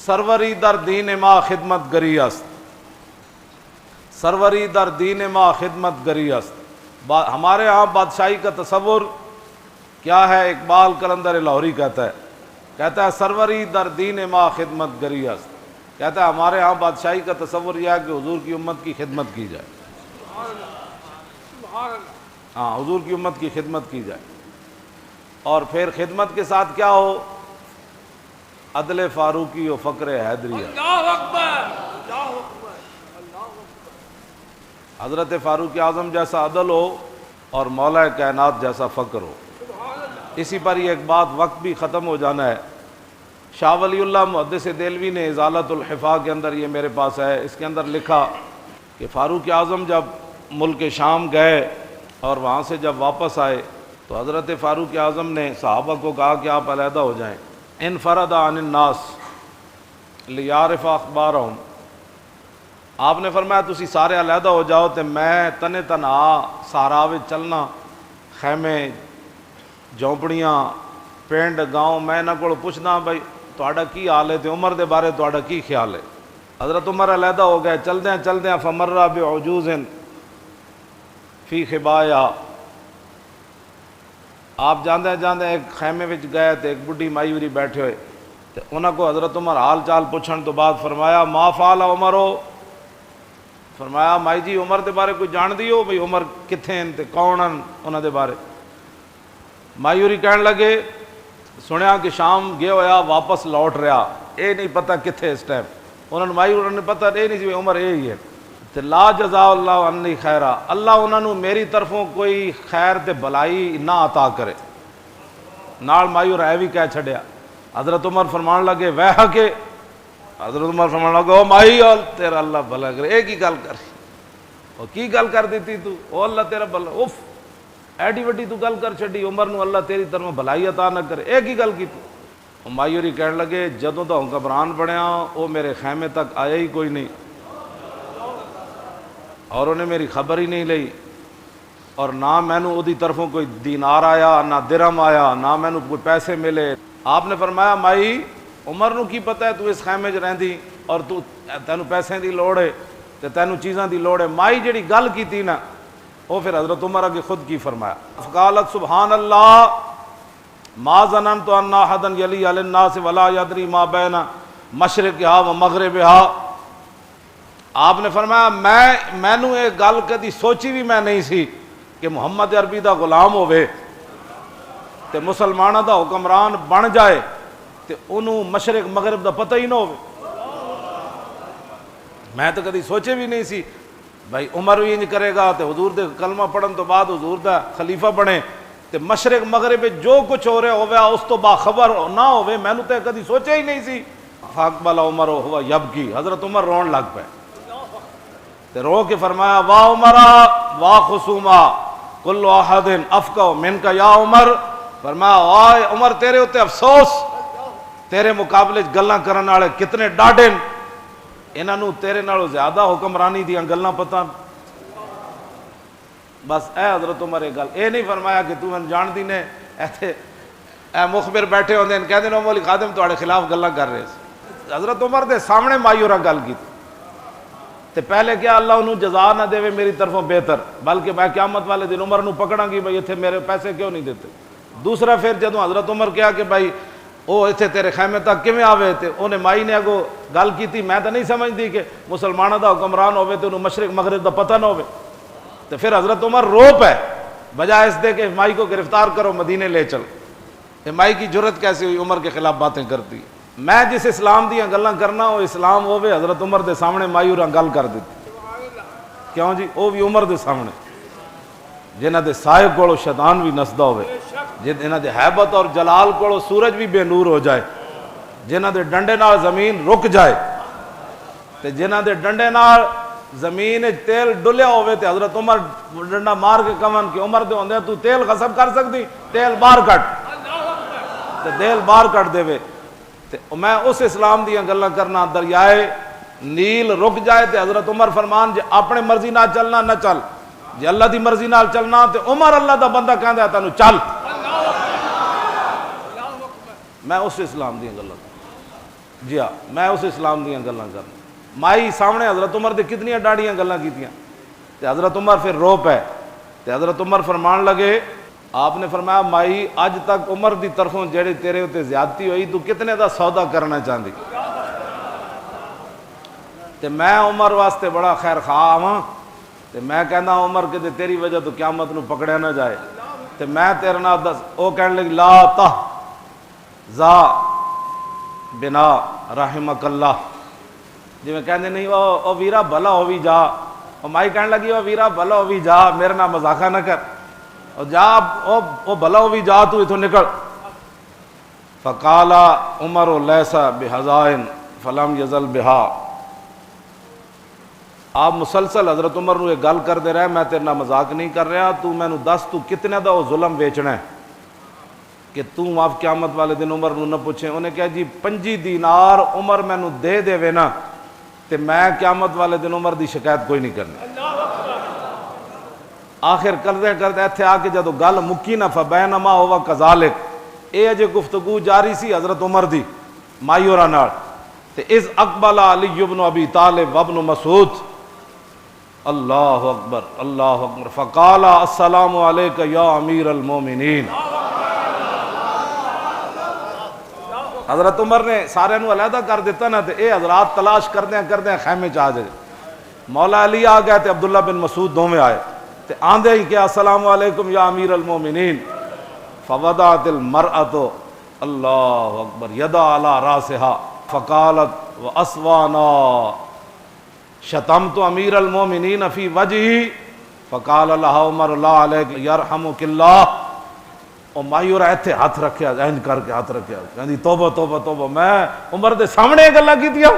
سروری در دین ما خدمت گری است، سروری در دین ما خدمت گری است۔ ہمارے ہاں بادشاہی کا تصور کیا ہے؟ اقبال قلندر لاہوری کہتا ہے سروری در دین ما خدمت گری است، کہتا ہے ہمارے ہاں بادشاہی کا تصور یہ ہے کہ حضور کی امت کی خدمت کی جائے، ہاں حضور کی امت کی خدمت کی جائے، اور پھر خدمت کے ساتھ کیا ہو؟ عدل فاروقی و فقر حیدریہ۔ اللہ اکبر، اللہ اکبر، اللہ اکبر۔ حضرت فاروق اعظم جیسا عدل ہو اور مولا کائنات جیسا فقر ہو۔ اسی پر یہ ایک بات، وقت بھی ختم ہو جانا ہے، شاہ ولی اللہ محدث دہلوی نے ازالۃ الحفاظ کے اندر، یہ میرے پاس ہے، اس کے اندر لکھا کہ فاروق اعظم جب ملک شام گئے اور وہاں سے جب واپس آئے تو حضرت فاروق اعظم نے صحابہ کو کہا کہ آپ علیحدہ ہو جائیں، انفرد عن الناس لیعرف اخبارہم۔ آپ نے فرمایا تسی سارے علیحدہ ہو جاؤ تے میں تنے تنہا صحرا وچ چلنا، خیمے جھونپڑیاں پنڈ گاؤں، میں انہاں کول پوچھنا بھائی تہاڈا کی حال ہے تے عمر دے بارے تہاڈا کی خیال ہے۔ حضرت عمر علیحدہ ہو گئے، چلدیاں فمر بعجوز فی خبایا، آپ جاندے ایک خیمے وچ گئے تے ایک بڈھی مائی ہوری بیٹھے ہوئے تے انہاں کو حضرت عمر حال چال پوچھن تو بعد فرمایا ما فعل عمرو، فرمایا مائی جی عمر دے بارے کوئی جان دیو بھئی عمر کتھے ہیں تے کون ہیں انہاں دے بارے؟ مائی ہوری کہن لگے سنیا کہ شام گیا ہویا واپس لوٹ رہا، اے نہیں پتہ کتھے اس ٹائم، انہوں نے مائی ہوری نے پتہ اے نہیں سی عمر اے ہی ہے تے لا جزا اللہ عنی خیرہ، اللہ انہوں نے میری طرفوں کوئی خیر تے بلائی نہ عطا کرے۔ نال مائی اور اے بھی کہہ چھڑیا۔ حضرت عمر فرمان لگے ویہ کے، حضرت عمر فرمان لگے او مائی تیرا اللہ بھلا کرے، اے کی گل کر او کی گل کر دیتی تو، او اللہ تیرا بھلا، اف ایڈی وڈی تو گل کر چھڑی، عمر نو اللہ تیری طرف بھلائی عطا نہ کرے، اے کی گل کیتی؟ او مائی ہوری کہن لگے جدوں تو گھبران بنیا او میرے خیمے تک آیا ہی کوئی نہیں، اور انہیں میری خبر ہی نہیں لئی، اور نہ مینوں اودی طرفوں کوئی دینار آیا نہ درہم آیا، نہ مینوں کوئی پیسے ملے۔ آپ نے فرمایا مائی عمر نو کی پتہ ہے تو اس خیمے 'چ رہندی اور تو تینوں پیسے دی لوڑ ہے تے تینوں چیزاں دی لوڑ ہے۔ مائی جڑی گل کیتی نا وہ پھر حضرت عمر اگے خود کی فرمایا، فقالت سبحان اللہ ما ظننت ان احدا یلی علی الناس ولا یدری ما بین مشرقها و مغربها۔ آپ نے فرمایا مینوں یہ گل کدی سوچی بھی میں نہیں سی کہ محمد عربی دا غلام ہوئے تے مسلمانہ دا حکمران بن جائے تے انہوں مشرق مغرب دا پتہ ہی نہ ہوئے۔ میں تو کدی سوچے بھی نہیں سی بھائی عمر بھی انج کرے گا تے حضور دے کلمہ پڑھن تو بعد حضور دا خلیفہ بنے تے مشرق مغرب جو کچھ ہو رہا ہوئے اس تو باخبر نہ ہوئے، میں نے تو کدی سوچے ہی نہیں سی۔ فاقبل عمر ہوا یبکی، حضرت عمر رون لگ پے تے رو کے فرمایا واہ عمرہ واہ خصومہ کل احد افقہ منکا یا عمر، فرمایا واہ عمر تیرے ہوتے افسوس، تیرے مقابلے گلاں کرن والے کتنے ڈاڈے، انہاں نوں تیرے نالوں زیادہ حکمرانی دیاں گلاں پتہ۔ بس اے حضرت عمر یہ گل اے نہیں فرمایا کہ تو میں جان دی نے ایتھے اے مخبر بیٹھے ہوندے ہیں کہندے نے مولی خادم تواڈے خلاف گلاں کر رہے سی، حضرت عمر دے سامنے مایورہ گل کیتی تے پہلے کیا اللہ انہوں جزا نہ دے میری طرفوں بہتر، بلکہ میں قیامت والے دن عمر نو پکڑاں گی بھائی اتھے میرے پیسے کیوں نہیں دیتے۔ دوسرا پھر جدوں حضرت عمر کیا کہ بھائی او اتھے تیرے خیمے تک کیویں آوے تے انہیں مائی نے اگو گل کیتی، میں تو نہیں سمجھتی کہ مسلمانوں دا حکمران ہوئے تے انہوں مشرق مغرب دا پتہ نہ ہوئے، تو پھر حضرت عمر رو پے بجائے اس دے کہ مائی کو گرفتار کرو مدینے لے چل۔ کہ مائی کی جرت کیسے ہوئی عمر کے خلاف باتیں کرتی؟ میں جس اسلام دیاں گلاں کرنا وہ اسلام ہوئے حضرت عمر دے سامنے مائی اور گل کر دیتی، کیوں جی وہ بھی عمر دے سامنے جنہ دے سائے کولو شیطان بھی نسدا ہوئے، جنہ دے حیبت اور جلال کولو سورج بھی بے نور ہو جائے، جنہ دے ڈنڈے نال زمین رک جائے تے جنہ دے ڈنڈے نال زمین تیل ڈلیا ہوئے تے حضرت عمر ڈنڈا مار کے کمن کہ عمر دے ہوندے تو تیل غصب کر سکتی، تیل باہر کٹ تے تیل باہر کٹ دے وے تے میں اس اسلام دیاں گلاں کرنا۔ دریائے نیل رک جائے تے حضرت عمر فرمان جے اپنے مرضی نال چلنا نہ چل، جے اللہ دی مرضی نال چلنا تے عمر اللہ دا بندہ کہندا ہے تینوں چل۔ میں اس اسلام دی گلاں جی ہاں میں اس اسلام دیاں گلاں کرنا. مائی سامنے حضرت عمر دے کتنی ڈاڑیاں گلاں کیتیاں تے حضرت عمر پھر رو پے تے حضرت عمر فرمان لگے, آپ نے فرمایا مائی اج تک عمر دی طرفوں جڑی تیرے تے زیادتی ہوئی تو کتنے دا سودا کرنا چاہندی تے میں عمر واسطے بڑا خیر خواہ ہاں تے میں کہنا عمر کہ تیری وجہ تو قیامت نو پکڑیا نہ جائے تے میں تیرے نال دس. او کہنے لگی لا تہ زا بنا رحمک اللہ, جی میں کہندے نہیں او ویرا بھلا ہووی جا. او مائی کہنے لگی او ویرا بھلا ہووی جا, میرے نال مذاقہ نہ کر, او جا او بھلا ہووی جا, تو اتھوں نکل. فقال عمر لیس بحزائن فلم یزل بہا. آپ مسلسل حضرت عمر نو ایک گل کرتے رہے, میں تیرے نال مذاق نہیں کر رہا, تو مینوں دس تو کتنے دا وہ ظلم ویچنا ہے کہ تو آپ قیامت والے دن عمر نو نہ پوچھے. انہیں کہا جی 5 دینار عمر مینوں دے دے وے نا تے میں قیامت والے دن عمر دی شکایت کوئی نہیں کرنی. آخر کرتے کرتے ایتھے آ کے جدو گل مکی نہ فبینما ہوا کذالک, اے اجے گفتگو جاری سی حضرت عمر دی مائی ہوراں نال تے اذ اقبل علی بن ابی طالب وابن مسعود, اللہ اکبر اللہ اکبر, فقال السلام علیک یا امیر المومنین. حضرت عمر نے سارے نو علیحدہ کر دیتا نا تے اے حضرات تلاش کردے خیمے چ آ جائے. مولا علی آ گئے تے عبداللہ بن مسعود دوویں آئے تے آندے ہی کیا السلام علیکم یا امیر المومنین. فوضعت المرأۃ اللہ اکبر یدا علی راسها فقالت واسوانا شتمت امیر المومنین فی وجہی فقال لها عمر لا علیک یرحمک اللہ. اور مائی اور ایتھے ہاتھ رکھیا اینج کر کے ہاتھ رکھیا کہندی توبہ توبہ توبہ, میں عمر دے سامنے گلاں کیتیاں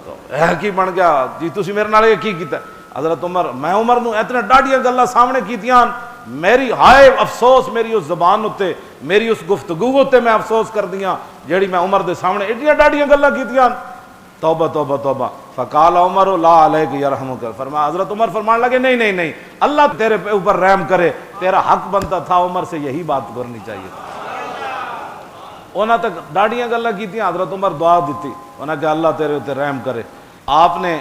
تو اے کی بن گیا جی تسی میرے نال کی کیتا. حضرت عمر میں عمر نو اتنے ڈاڈیاں گلاں سامنے کیتیاں, میری ہائے افسوس میری اس زبان اتے میری اس گفتگو اتے میں افسوس کر دیاں جیڑی میں عمر دے سامنے ایڈیاں ڈاڈیاں گلاں کیتیاں. توبہ توبہ توبہ. فقال عمر لا علیک یرحمک, فرمایا حضرت عمر فرمان لگے نہیں نہیں نہیں اللہ تیرے اوپر رحم کرے, تیرا حق بنتا تھا عمر سے یہی بات کرنی چاہیے. انہاں تک ڈاڑیاں گلاں کیتیاں, حضرت عمر دعا دیتی انہاں کہ اللہ تیرے اوپر رحم کرے. آپ نے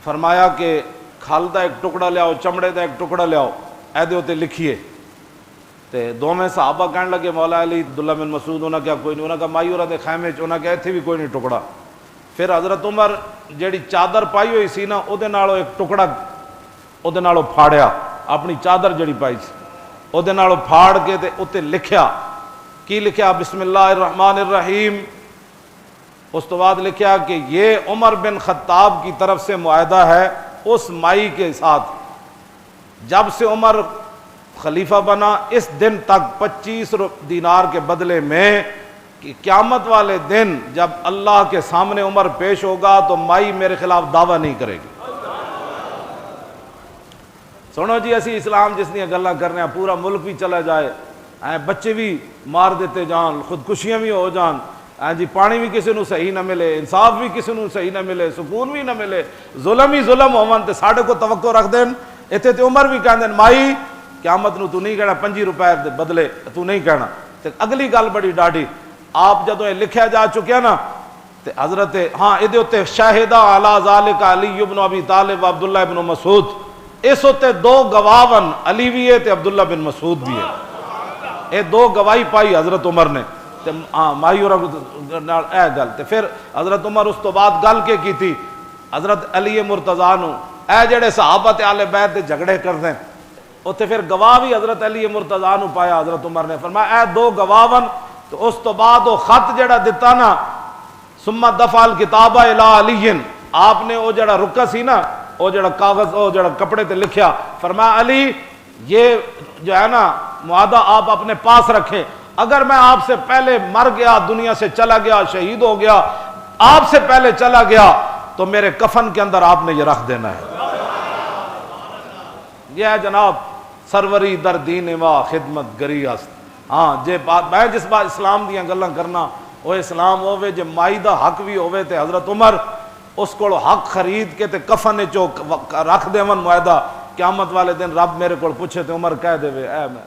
فرمایا کہ کھال دا ایک ٹکڑا لیاؤ, چمڑے دا ایک ٹکڑا لیاؤ, اے دے اوتے لکھیے. تے دوویں صحابہ کہنے لگے مولا علی عبداللہ بن مسعود, انہاں کیا کوئی نہیں, انہاں کہا مائی ہوراں دے خیمے چ, انہاں کہا ایتھے بھی کوئی نہیں ٹکڑا. پھر حضرت عمر جیڑی چادر پائی ہوئی سی نا او دے نالوں ایک ٹکڑا او دے نالوں پھاڑیا, اپنی چادر جیڑی پائی سی او دے نالوں پھاڑ کے تے اوتے لکھیا. کی لکھیا؟ بسم اللہ الرحمن الرحیم. اس تو بعد لکھیا کہ یہ عمر بن خطاب کی طرف سے معاہدہ ہے اس مائی کے ساتھ, جب سے عمر خلیفہ بنا اس دن تک 25 دینار کے بدلے میں کہ قیامت والے دن جب اللہ کے سامنے عمر پیش ہوگا تو مائی میرے خلاف دعویٰ نہیں کرے گی. سنو جی اسی اسلام جس نے گلاں کرنے پورا ملک بھی چلا جائے, بچے بھی مار دیتے جان, خودکشیاں بھی ہو جان, جی پانی بھی کسی نو صحیح نہ ملے, انصاف بھی کسی نو صحیح نہ ملے, سکون بھی نہ ملے, ظلم ہی ظلم ہون تے ساڈے کو توقع رکھ دین. ایتھے تے عمر بھی کہندے مائی قیامت نو تو نہیں کہنا 5 روپے دے بدلے تو نہیں کہنا. تے اگلی گل بڑی ڈاڈی, آپ جدوں یہ لکھیا جا چکیا نا تے حضرت ہاں ادھے اوتے شاہدہ علی ذالک علی بن ابی طالب عبداللہ بن مسعود, اس ہوتے 2 گواہن علی بھی ہے تے عبداللہ بن مسعود بھی ہے. اے 2 گواہی پائی حضرت عمر نے تے مائی اور نال اے گل. تے پھر حضرت عمر اس تو بعد گل کے کیتی حضرت علی مرتضیٰ نو, اے جڑے صحابہ تے اہل بیت دے جھگڑے کردے اوتے پھر گواہ بھی حضرت علی مرتضیٰ نو پایا. حضرت عمر نے فرمایا اے 2 گواہن. تو اس تو بعد وہ خط جڑا دیتا نا ثم دفع الکتاب الی علی, آپ نے وہ جڑا رکا سی نا وہ جڑا کاغذ وہ جڑا کپڑے تے لکھیا, فرمایا علی یہ جو ہے نا معاہدہ آپ اپنے پاس رکھیں, اگر میں آپ سے پہلے مر گیا, دنیا سے چلا گیا, شہید ہو گیا, آپ سے پہلے چلا گیا تو میرے کفن کے اندر آپ نے یہ رکھ دینا ہے. یہ ہے جناب سروری در دین وا خدمت گری است. ہاں جے بات میں جس بات اسلام دیاں گلاں کرنا وہ اسلام ہوے جے مائی دا حق بھی ہوے تے حضرت عمر اس کو حق خرید کے تے کفن چو رکھ دیون معاہدہ, قیامت والے دن رب میرے کو پوچھے تے عمر کہہ دے اے میں